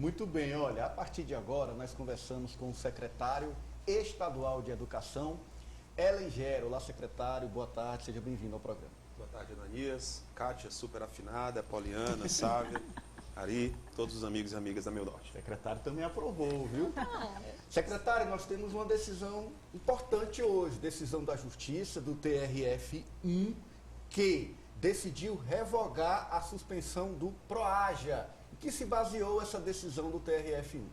Muito bem, olha, a partir de agora nós conversamos com o secretário estadual de Educação, Ellen Gero. Olá, secretário, boa tarde, seja bem-vindo ao programa. Boa tarde, Ananias, Kátia, super afinada, Poliana, Sávia, Ari, todos os amigos e amigas da Meu Norte. O secretário também aprovou, viu? Secretário, nós temos uma decisão importante hoje, decisão da Justiça, do TRF1, que decidiu revogar a suspensão do PROAJA. Em que se baseou essa decisão do TRF1?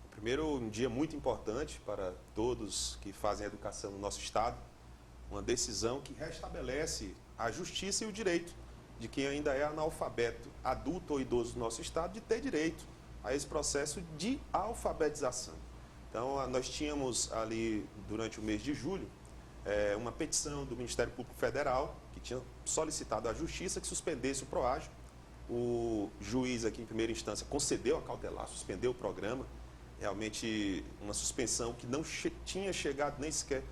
Primeiro, um dia muito importante para todos que fazem educação no nosso Estado, uma decisão que restabelece a justiça e o direito de quem ainda é analfabeto, adulto ou idoso do nosso Estado, de ter direito a esse processo de alfabetização. Então, nós tínhamos ali, durante o mês de julho, uma petição do Ministério Público Federal, que tinha solicitado à Justiça que suspendesse o PROAJA. O juiz aqui em primeira instância concedeu a cautelar, suspendeu o programa, realmente uma suspensão que não tinha chegado nem sequer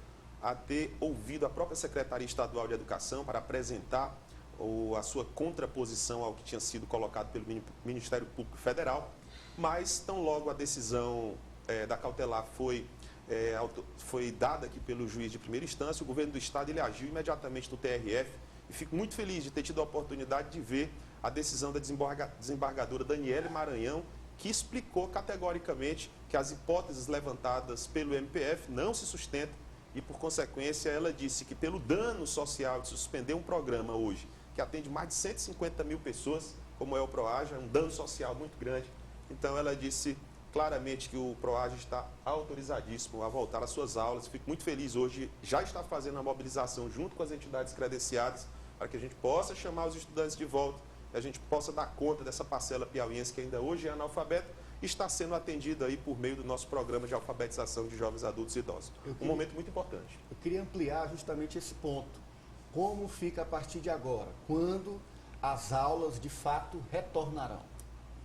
a ter ouvido a própria Secretaria Estadual de Educação para apresentar a sua contraposição ao que tinha sido colocado pelo Ministério Público Federal, mas tão logo a decisão da cautelar foi dada aqui pelo juiz de primeira instância, o governo do Estado ele agiu imediatamente no TRF e fico muito feliz de ter tido a oportunidade de ver a decisão da desembargadora Daniele Maranhão, que explicou categoricamente que as hipóteses levantadas pelo MPF não se sustentam e, por consequência, ela disse que pelo dano social de suspender um programa hoje, que atende mais de 150 mil pessoas, como é o PROAJA, é um dano social muito grande. Então, ela disse claramente que o PROAJA está autorizadíssimo a voltar às suas aulas. Fico muito feliz hoje, já está fazendo a mobilização junto com as entidades credenciadas para que a gente possa chamar os estudantes de volta, a gente possa dar conta dessa parcela piauiense que ainda hoje é analfabeta e está sendo atendida aí por meio do nosso programa de alfabetização de jovens adultos e idosos. Um momento muito importante. Eu queria ampliar justamente esse ponto. Como fica a partir de agora? Quando as aulas de fato retornarão?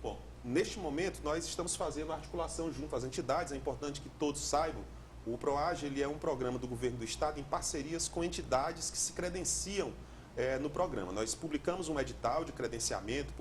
Bom, neste momento nós estamos fazendo articulação junto às entidades, é importante que todos saibam, o PROAJA ele é um programa do governo do Estado em parcerias com entidades que se credenciam no programa. Nós publicamos um edital de credenciamento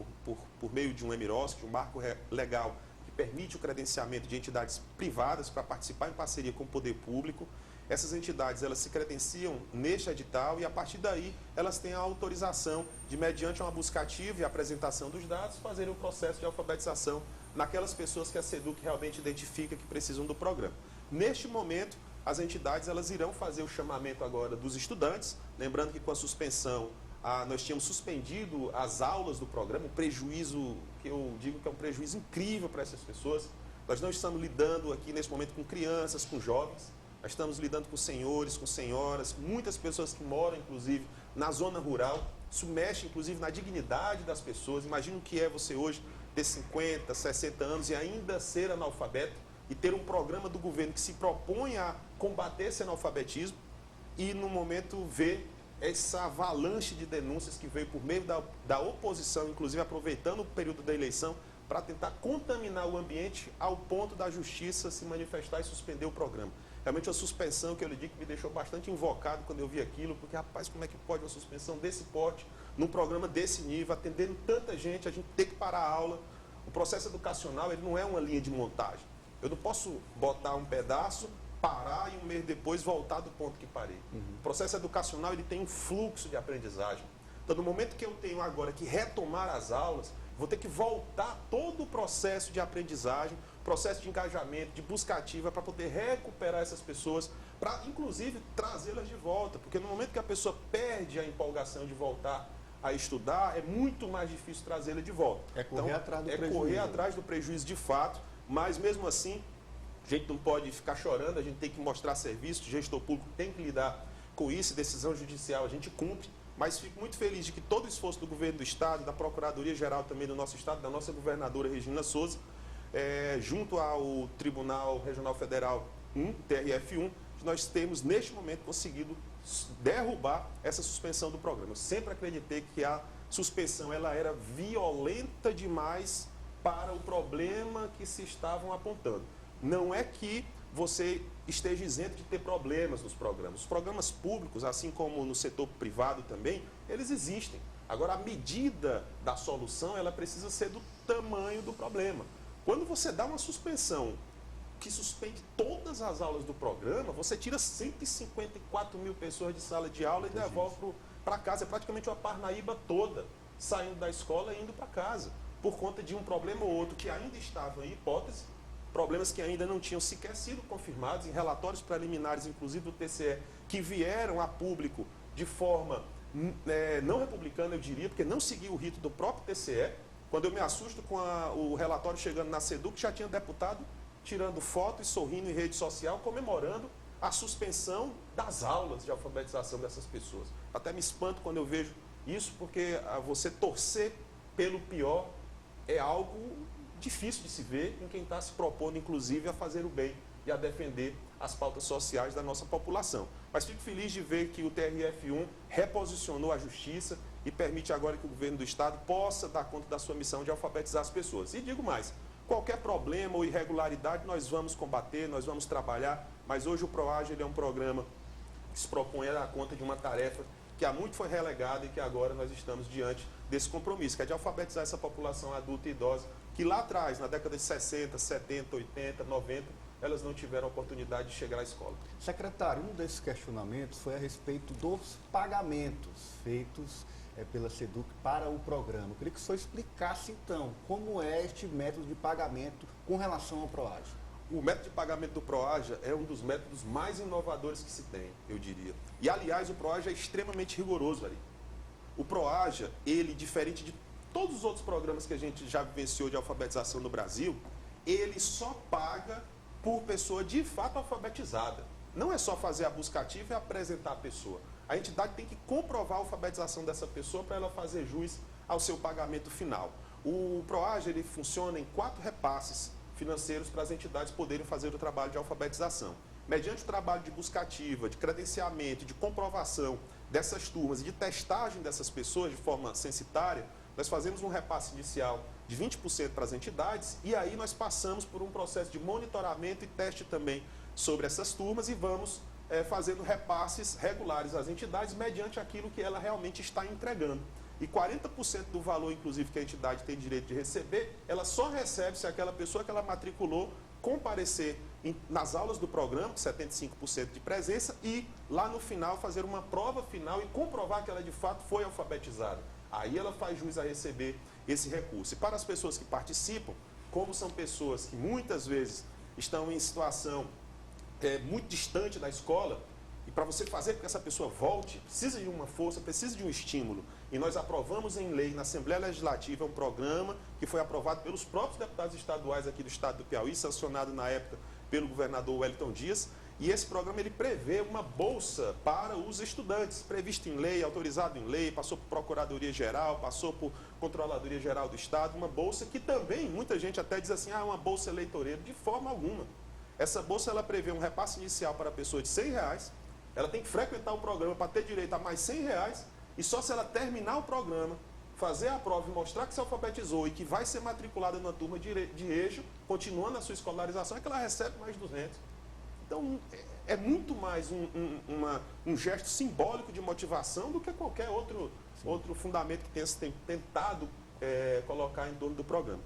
por meio de um MROS, de um marco legal que permite o credenciamento de entidades privadas para participar em parceria com o poder público. Essas entidades elas se credenciam neste edital e, a partir daí, elas têm a autorização de, mediante uma busca ativa e apresentação dos dados, fazerem o processo de alfabetização naquelas pessoas que a SEDUC realmente identifica que precisam do programa. Neste momento, as entidades elas irão fazer o chamamento agora dos estudantes, lembrando que com a suspensão, nós tínhamos suspendido as aulas do programa, um prejuízo que eu digo que é um prejuízo incrível para essas pessoas. Nós não estamos lidando aqui nesse momento com crianças, com jovens, nós estamos lidando com senhores, com senhoras, muitas pessoas que moram, inclusive, na zona rural. Isso mexe, inclusive, na dignidade das pessoas. Imagina o que é você hoje ter 50, 60 anos e ainda ser analfabeto e ter um programa do governo que se propõe a combater esse analfabetismo e, no momento, ver essa avalanche de denúncias que veio por meio da oposição, inclusive aproveitando o período da eleição, para tentar contaminar o ambiente ao ponto da justiça se manifestar e suspender o programa. Realmente uma suspensão que eu lhe digo que me deixou bastante invocado quando eu vi aquilo, porque, rapaz, como é que pode uma suspensão desse porte, num programa desse nível, atendendo tanta gente, a gente ter que parar a aula. O processo educacional ele não é uma linha de montagem. Eu não posso botar um pedaço, parar e um mês depois voltar do ponto que parei. O processo educacional ele tem um fluxo de aprendizagem. Então, no momento que eu tenho agora que retomar as aulas, vou ter que voltar todo o processo de aprendizagem, processo de engajamento, de busca ativa, para poder recuperar essas pessoas, para, inclusive, trazê-las de volta. Porque no momento que a pessoa perde a empolgação de voltar a estudar, é muito mais difícil trazê-la de volta. É correr atrás do prejuízo. É correr atrás do prejuízo de fato, mas mesmo assim, a gente não pode ficar chorando, a gente tem que mostrar serviço, o gestor público tem que lidar com isso, decisão judicial a gente cumpre, mas fico muito feliz de que todo o esforço do governo do Estado, da Procuradoria-Geral também do nosso Estado, da nossa governadora Regina Souza, junto ao Tribunal Regional Federal 1, TRF1, nós temos neste momento conseguido derrubar essa suspensão do programa. Eu sempre acreditei que a suspensão ela era violenta demais para o problema que se estavam apontando. Não é que você esteja isento de ter problemas nos programas. Os programas públicos, assim como no setor privado também, eles existem. Agora, a medida da solução, ela precisa ser do tamanho do problema. Quando você dá uma suspensão que suspende todas as aulas do programa, você tira 154 mil pessoas de sala de aula e devolve para casa. É praticamente uma Parnaíba toda saindo da escola e indo para casa, por conta de um problema ou outro que ainda estava em hipótese, problemas que ainda não tinham sequer sido confirmados, em relatórios preliminares, inclusive do TCE, que vieram a público de forma não republicana, eu diria, porque não seguiu o rito do próprio TCE. Quando eu me assusto com o relatório chegando na SEDUC, já tinha deputado tirando foto e sorrindo em rede social, comemorando a suspensão das aulas de alfabetização dessas pessoas. Até me espanto quando eu vejo isso, porque você torcer pelo pior é algo difícil de se ver em quem está se propondo, inclusive, a fazer o bem e a defender as pautas sociais da nossa população. Mas fico feliz de ver que o TRF1 reposicionou a justiça e permite agora que o governo do Estado possa dar conta da sua missão de alfabetizar as pessoas. E digo mais, qualquer problema ou irregularidade nós vamos combater, nós vamos trabalhar, mas hoje o PROAGE ele é um programa que se propõe a dar conta de uma tarefa que há muito foi relegada e que agora nós estamos diante desse compromisso, que é de alfabetizar essa população adulta e idosa, que lá atrás, na década de 60, 70, 80, 90, elas não tiveram a oportunidade de chegar à escola. Secretário, um desses questionamentos foi a respeito dos pagamentos feitos pela SEDUC para o programa. Eu queria que o senhor explicasse, então, como é este método de pagamento com relação ao PROAGE. O método de pagamento do PROAGE é um dos métodos mais inovadores que se tem, eu diria. E, aliás, o PROAGE é extremamente rigoroso ali. O PROAGE, ele, diferente de todos os outros programas que a gente já vivenciou de alfabetização no Brasil, ele só paga por pessoa de fato alfabetizada. Não é só fazer a busca ativa e apresentar a pessoa. A entidade tem que comprovar a alfabetização dessa pessoa para ela fazer jus ao seu pagamento final. O PROAGE ele funciona em 4 repasses financeiros para as entidades poderem fazer o trabalho de alfabetização. Mediante o trabalho de busca ativa, de credenciamento, de comprovação dessas turmas e de testagem dessas pessoas de forma censitária, nós fazemos um repasse inicial de 20% para as entidades e aí nós passamos por um processo de monitoramento e teste também sobre essas turmas e vamos fazendo repasses regulares às entidades mediante aquilo que ela realmente está entregando. E 40% do valor, inclusive, que a entidade tem direito de receber, ela só recebe se aquela pessoa que ela matriculou comparecer nas aulas do programa, 75% de presença, e lá no final fazer uma prova final e comprovar que ela de fato foi alfabetizada. Aí ela faz jus a receber esse recurso. E para as pessoas que participam, como são pessoas que muitas vezes estão em situação muito distante da escola, e para você fazer com que essa pessoa volte, precisa de uma força, precisa de um estímulo. E nós aprovamos em lei na Assembleia Legislativa um programa que foi aprovado pelos próprios deputados estaduais aqui do estado do Piauí, sancionado na época pelo governador Wellington Dias. E esse programa ele prevê uma bolsa para os estudantes, previsto em lei, autorizado em lei, passou por Procuradoria-Geral, passou por Controladoria-Geral do Estado, uma bolsa que também, muita gente até diz assim, uma bolsa eleitoreira, de forma alguma. Essa bolsa ela prevê um repasse inicial para a pessoa de R$100, ela tem que frequentar o programa para ter direito a mais R$100, e só se ela terminar o programa, fazer a prova e mostrar que se alfabetizou e que vai ser matriculada numa turma de eixo, continuando a sua escolarização, é que ela recebe mais 200. Então, é muito mais um gesto simbólico de motivação do que qualquer outro fundamento que tenha se tentado colocar em torno do programa.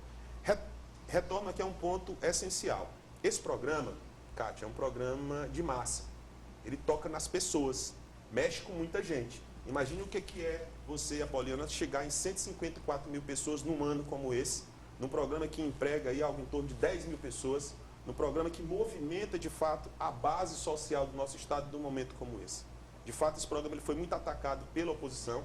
Retorno aqui a um ponto essencial. Esse programa, Kátia, é um programa de massa. Ele toca nas pessoas, mexe com muita gente. Imagine o que é você, Apoliana, chegar em 154 mil pessoas num ano como esse, num programa que emprega aí algo em torno de 10 mil pessoas, num programa que movimenta, de fato, a base social do nosso Estado num momento como esse. De fato, esse programa ele foi muito atacado pela oposição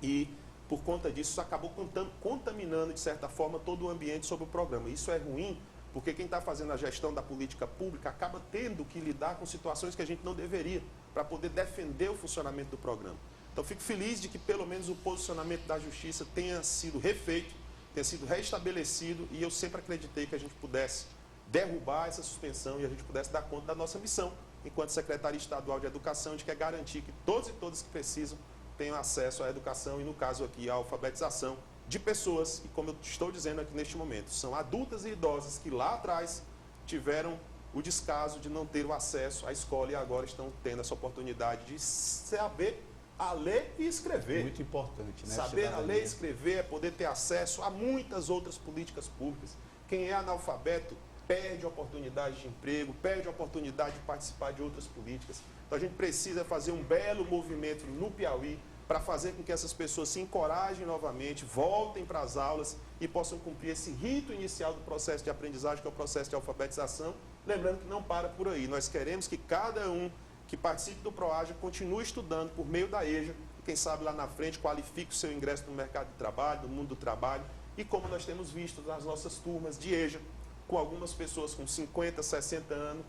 e, por conta disso, isso acabou contaminando, de certa forma, todo o ambiente sobre o programa. Isso é ruim, porque quem está fazendo a gestão da política pública acaba tendo que lidar com situações que a gente não deveria, para poder defender o funcionamento do programa. Então, fico feliz de que, pelo menos, o posicionamento da Justiça tenha sido refeito, tenha sido restabelecido, e eu sempre acreditei que a gente pudesse derrubar essa suspensão e a gente pudesse dar conta da nossa missão, enquanto Secretaria Estadual de Educação, de que é garantir que todos e todas que precisam tenham acesso à educação e, no caso aqui, à alfabetização de pessoas, e como eu estou dizendo aqui neste momento, são adultas e idosas que lá atrás tiveram o descaso de não ter o acesso à escola e agora estão tendo essa oportunidade de saber a ler e escrever. Muito importante, né? Saber a ler e escrever é poder ter acesso a muitas outras políticas públicas Quem é analfabeto perde oportunidade de emprego, perde oportunidade de participar de outras políticas. Então a gente precisa fazer um belo movimento no Piauí para fazer com que essas pessoas se encorajem novamente, voltem para as aulas e possam cumprir esse rito inicial do processo de aprendizagem, que é o processo de alfabetização. Lembrando que não para por aí. Nós queremos que cada um que participe do PROAGE continue estudando por meio da EJA, e quem sabe lá na frente qualifique o seu ingresso no mercado de trabalho, no mundo do trabalho, e como nós temos visto nas nossas turmas de EJA, com algumas pessoas com 50, 60 anos,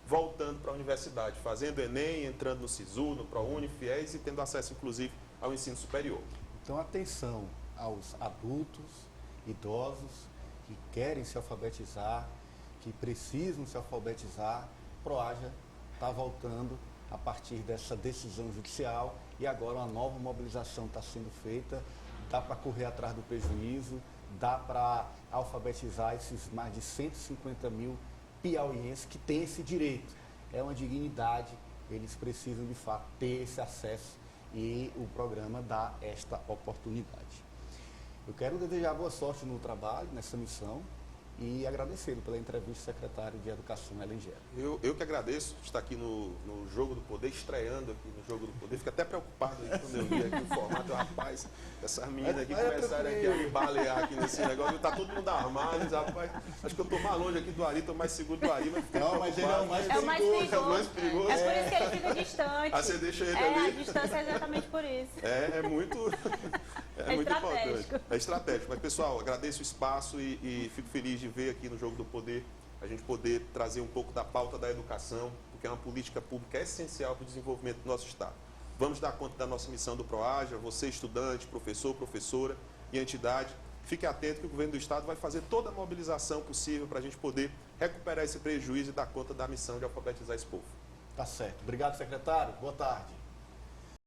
voltando para a universidade, fazendo Enem, entrando no SISU, no ProUni, FIES e tendo acesso, inclusive, ao ensino superior. Então, atenção aos adultos, idosos, que querem se alfabetizar, que precisam se alfabetizar. PROAGE está voltando a partir dessa decisão judicial e agora uma nova mobilização está sendo feita. Dá para correr atrás do prejuízo, dá para alfabetizar esses mais de 150 mil piauienses que têm esse direito. É uma dignidade, eles precisam de fato ter esse acesso e o programa dá esta oportunidade. Eu quero desejar boa sorte no trabalho, nessa missão, e agradecê-lo pela entrevista, secretário de Educação, Helen Gera. Eu que agradeço estar aqui no Jogo do Poder, estreando aqui no Jogo do Poder. Fico até preocupado aí quando eu vi aqui o formato. Rapaz, essas meninas aqui começaram aqui a me balear aqui nesse negócio. Tá todo mundo armado, rapaz. Acho que eu estou mais longe aqui do Ari, estou mais seguro do Ari, mas não, mas ele é o mais perigoso. É o mais perigoso. É por isso que ele fica distante. Aí você deixa ele ali. A distância é exatamente por isso. É muito... É muito estratégico. Importante. É estratégico. Mas, pessoal, agradeço o espaço e fico feliz de ver aqui no Jogo do Poder a gente poder trazer um pouco da pauta da educação, porque é uma política pública essencial para o desenvolvimento do nosso Estado. Vamos dar conta da nossa missão do PROAGE, você estudante, professor, professora e entidade. Fique atento que o governo do Estado vai fazer toda a mobilização possível para a gente poder recuperar esse prejuízo e dar conta da missão de alfabetizar esse povo. Tá certo. Obrigado, secretário. Boa tarde.